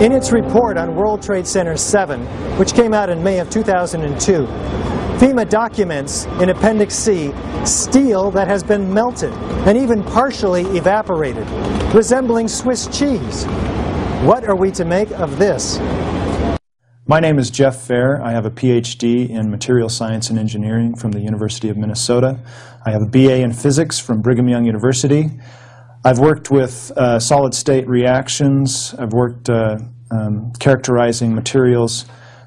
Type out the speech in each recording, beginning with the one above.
In its report on World Trade Center 7, which came out in May of 2002, FEMA documents in Appendix C steel that has been melted and even partially evaporated, resembling Swiss cheese. What are we to make of this? My name is Jeff Fair. I have a PhD in Material Science and Engineering from the University of Minnesota. I have a BA in Physics from Brigham Young University. I've worked with solid-state reactions. I've worked characterizing materials,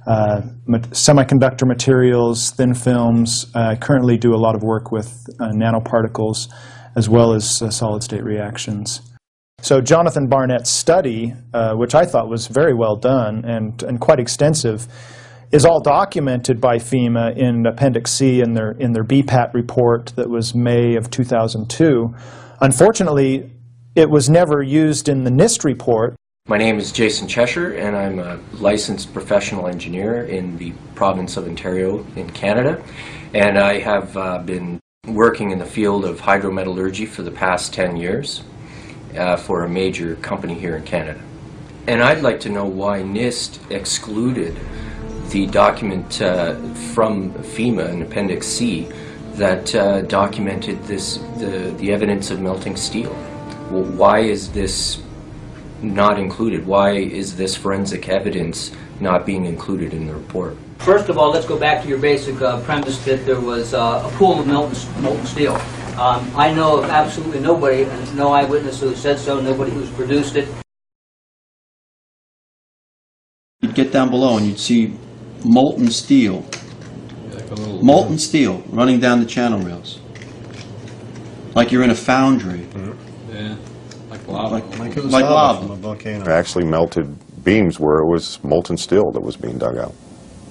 semiconductor materials, thin films. I currently do a lot of work with nanoparticles as well as solid-state reactions. So Jonathan Barnett's study, which I thought was very well done and quite extensive, is all documented by FEMA in Appendix C in their BPAT report that was May of 2002. Unfortunately, it was never used in the NIST report. My name is Jason Cheshire, and I'm a licensed professional engineer in the province of Ontario in Canada. And I have been working in the field of hydrometallurgy for the past 10 years. For a major company here in Canada. And I'd like to know why NIST excluded the document from FEMA in Appendix C that documented the evidence of melting steel. Well, why is this not included? Why is this forensic evidence not being included in the report? First of all, let's go back to your basic premise that there was a pool of molten steel. I know of absolutely nobody, and no eyewitness who said so, nobody who's produced it. You'd get down below and you'd see molten steel. Molten steel running down the channel rails. Like you're in a foundry. Yeah, like lava. Like it was lava from a volcano. Actually melted beams where it was molten steel that was being dug out.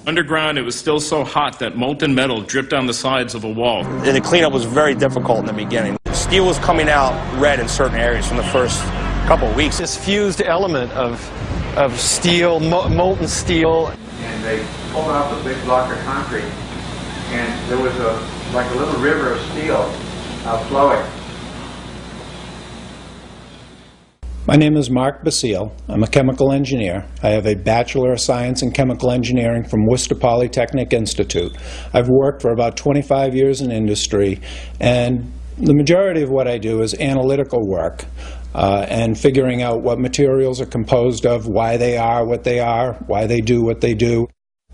Underground, it was still so hot that molten metal dripped down the sides of a wall. And the cleanup was very difficult in the beginning. Steel was coming out red in certain areas from the first couple of weeks. This fused element of steel, molten steel. And they pulled off a big block of concrete, and there was like a little river of steel flowing. My name is Mark Basile. I'm a chemical engineer. I have a Bachelor of Science in Chemical Engineering from Worcester Polytechnic Institute. I've worked for about 25 years in industry, and the majority of what I do is analytical work and figuring out what materials are composed of, why they are what they are, why they do what they do.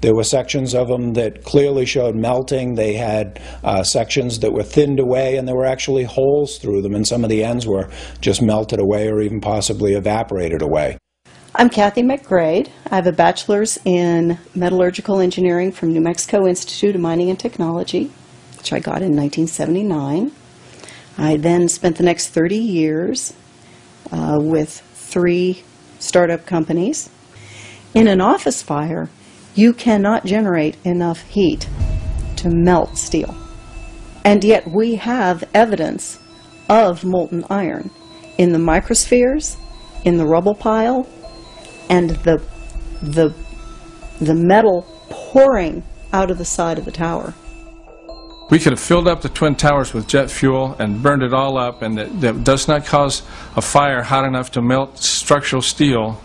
There were sections of them that clearly showed melting. They had sections that were thinned away, and there were actually holes through them, and some of the ends were just melted away or even possibly evaporated away. I'm Kathy McGrade. I have a bachelor's in metallurgical engineering from New Mexico Institute of Mining and Technology, which I got in 1979. I then spent the next 30 years with 3 startup companies. In an office fire, you cannot generate enough heat to melt steel. And yet we have evidence of molten iron in the microspheres, in the rubble pile, and the metal pouring out of the side of the tower. We could have filled up the Twin Towers with jet fuel and burned it all up, and that does not cause a fire hot enough to melt structural steel.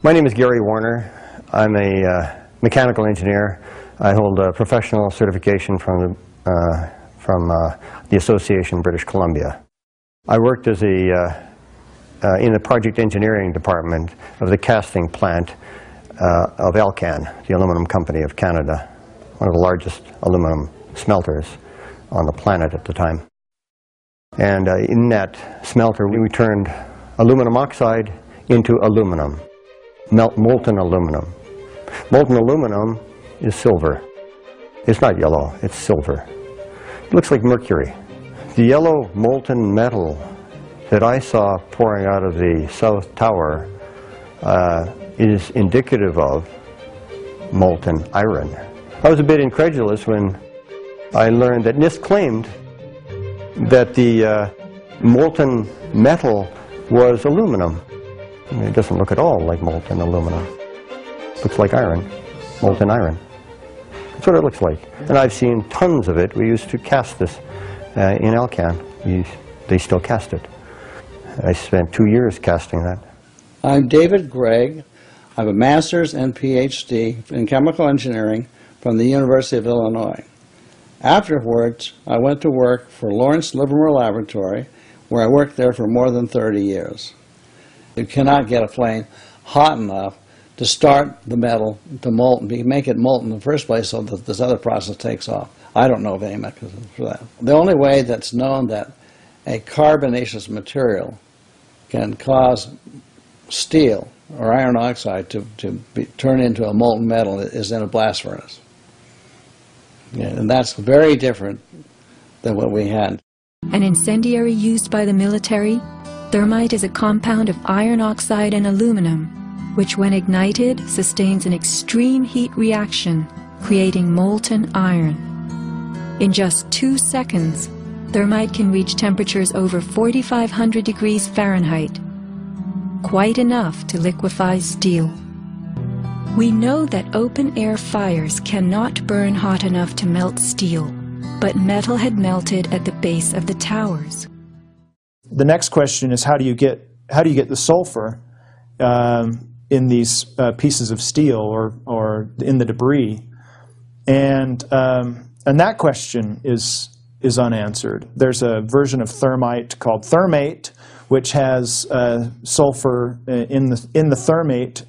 My name is Gary Warner. I'm a mechanical engineer. I hold a professional certification from the Association British Columbia. I worked as in the project engineering department of the casting plant of Alcan, the aluminum company of Canada, one of the largest aluminum smelters on the planet at the time. And in that smelter we turned aluminum oxide into aluminum, molten aluminum. Molten aluminum is silver. It's not yellow, it's silver. It looks like mercury. The yellow molten metal that I saw pouring out of the South Tower is indicative of molten iron. I was a bit incredulous when I learned that NIST claimed that the molten metal was aluminum. I mean, it doesn't look at all like molten aluminum. Looks like iron, molten iron. That's what it looks like. And I've seen tons of it. We used to cast this in Alcan. They still cast it. I spent 2 years casting that. I'm David Gregg. I have a master's and PhD in chemical engineering from the University of Illinois. Afterwards, I went to work for Lawrence Livermore Laboratory, where I worked there for more than 30 years. You cannot get a flame hot enough to start the metal to molten. You make it molten in the first place so that this other process takes off. I don't know of any mechanism for that. The only way that's known that a carbonaceous material can cause steel or iron oxide to turn into a molten metal is in a blast furnace. Yeah, and that's very different than what we had. An incendiary used by the military, thermite is a compound of iron oxide and aluminum, which when ignited sustains an extreme heat reaction, creating molten iron. In just 2 seconds, thermite can reach temperatures over 4,500 degrees Fahrenheit, quite enough to liquefy steel. We know that open-air fires cannot burn hot enough to melt steel, but metal had melted at the base of the towers. The next question is how do you get the sulfur in these pieces of steel or in the debris, and that question is unanswered. There's a version of thermite called thermate, which has sulfur in the thermate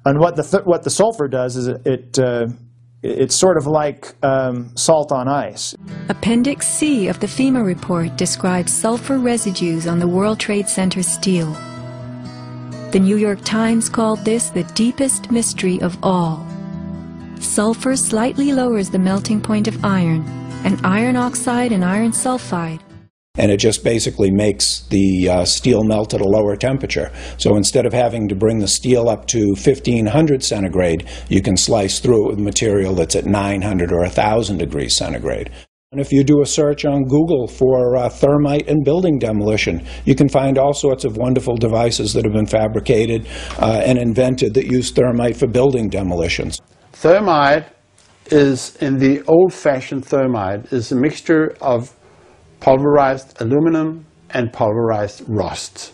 and what the sulfur does is it's sort of like salt on ice. Appendix C of the FEMA report describes sulfur residues on the World Trade Center steel. The New York Times called this the deepest mystery of all. Sulfur slightly lowers the melting point of iron, and iron oxide and iron sulfide. And it just basically makes the steel melt at a lower temperature. So instead of having to bring the steel up to 1500 centigrade, you can slice through it with material that's at 900 or 1000 degrees centigrade. And if you do a search on Google for thermite and building demolition, you can find all sorts of wonderful devices that have been fabricated and invented that use thermite for building demolitions. Thermite is, in the old-fashioned thermite, is a mixture of pulverized aluminum and pulverized rust.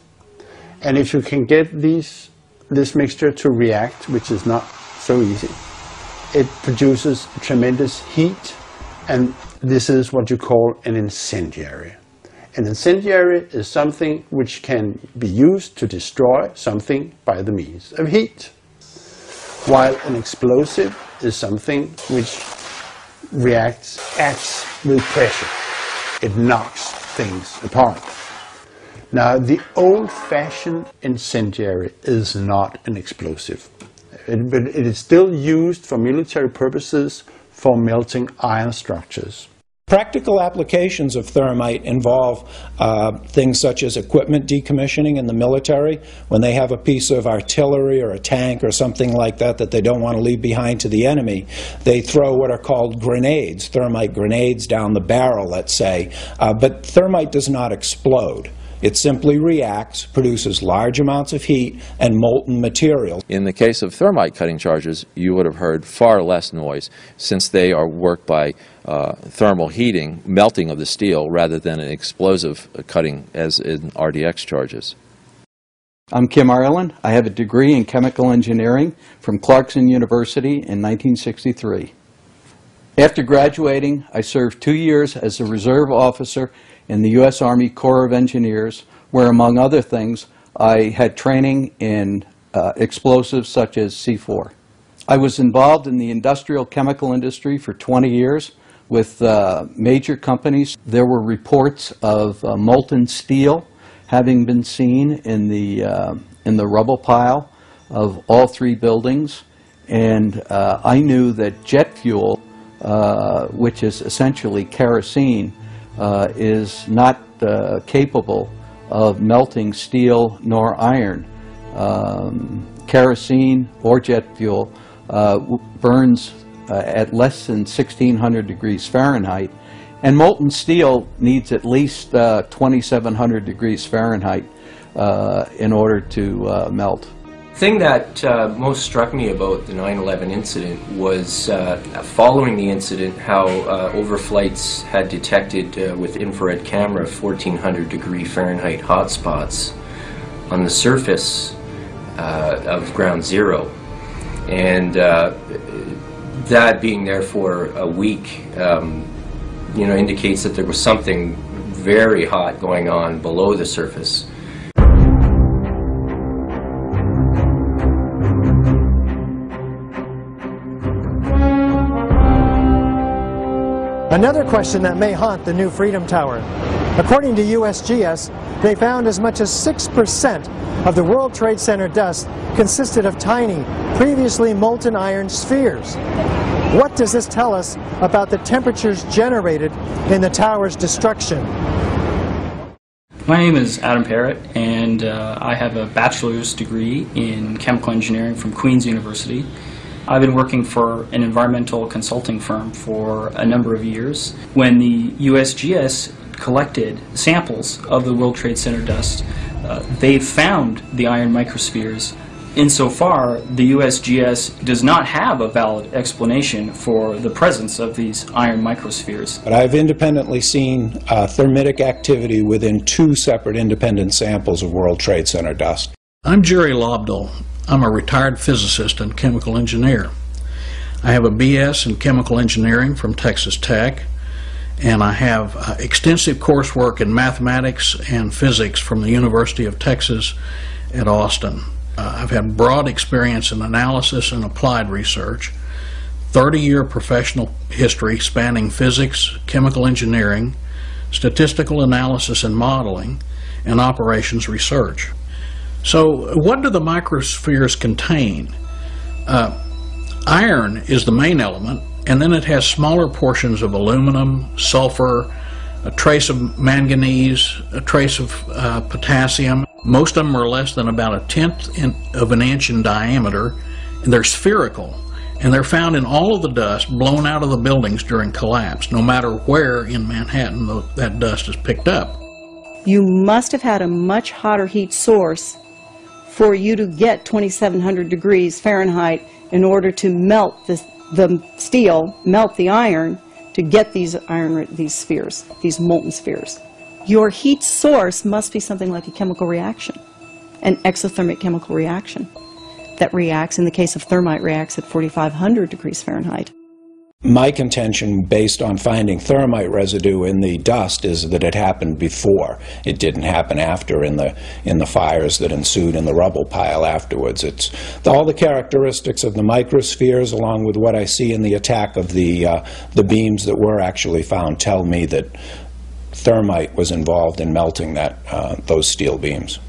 And if you can get this mixture to react, which is not so easy, it produces tremendous heat, and this is what you call an incendiary. An incendiary is something which can be used to destroy something by the means of heat, while an explosive is something which acts with pressure. It knocks things apart. Now, the old-fashioned incendiary is not an explosive, but it is still used for military purposes for melting iron structures. Practical applications of thermite involve things such as equipment decommissioning in the military. When they have a piece of artillery or a tank or something like that that they don't want to leave behind to the enemy, they throw what are called grenades, thermite grenades, down the barrel, let's say. But thermite does not explode. It simply reacts, produces large amounts of heat and molten material. In the case of thermite cutting charges, you would have heard far less noise since they are worked by thermal heating, melting of the steel, rather than an explosive cutting as in RDX charges. I'm Kim Ireland. I have a degree in chemical engineering from Clarkson University in 1963. After graduating, I served 2 years as a reserve officer in the U.S. Army Corps of Engineers, where, among other things, I had training in explosives such as C4. I was involved in the industrial chemical industry for 20 years with major companies. There were reports of molten steel having been seen in the rubble pile of all 3 buildings, and I knew that jet fuel, which is essentially kerosene, is not capable of melting steel nor iron. Kerosene or jet fuel burns at less than 1600 degrees Fahrenheit, and molten steel needs at least 2700 degrees Fahrenheit in order to melt. The thing that most struck me about the 9/11 incident was following the incident how overflights had detected with infrared camera 1400 degree Fahrenheit hotspots on the surface of ground zero. And that being there for a week, you know, indicates that there was something very hot going on below the surface. Another question that may haunt the new Freedom Tower. According to USGS, they found as much as 6% of the World Trade Center dust consisted of tiny, previously molten iron spheres. What does this tell us about the temperatures generated in the tower's destruction? My name is Adam Parrott, and I have a bachelor's degree in chemical engineering from Queen's University. I've been working for an environmental consulting firm for a number of years. When the USGS collected samples of the World Trade Center dust, they found the iron microspheres. Insofar, the USGS does not have a valid explanation for the presence of these iron microspheres. But I've independently seen thermitic activity within 2 separate independent samples of World Trade Center dust. I'm Jerry Lobdell. I'm a retired physicist and chemical engineer. I have a BS in chemical engineering from Texas Tech, and I have extensive coursework in mathematics and physics from the University of Texas at Austin. I've had broad experience in analysis and applied research, 30-year professional history spanning physics, chemical engineering, statistical analysis and modeling, and operations research. So what do the microspheres contain? Iron is the main element, and then it has smaller portions of aluminum, sulfur, a trace of manganese, a trace of potassium. Most of them are less than about 1/10 of an inch in diameter, and they're spherical. And they're found in all of the dust blown out of the buildings during collapse, no matter where in Manhattan that dust is picked up. You must have had a much hotter heat source for you to get 2,700 degrees Fahrenheit in order to melt the steel, melt the iron, to get these spheres, these molten spheres. Your heat source must be something like a chemical reaction, an exothermic chemical reaction that reacts, in the case of thermite, reacts at 4,500 degrees Fahrenheit. My contention, based on finding thermite residue in the dust, is that it happened before. It didn't happen after in the fires that ensued in the rubble pile afterwards. It's all the characteristics of the microspheres, along with what I see in the attack of the beams that were actually found, tell me that thermite was involved in melting those steel beams.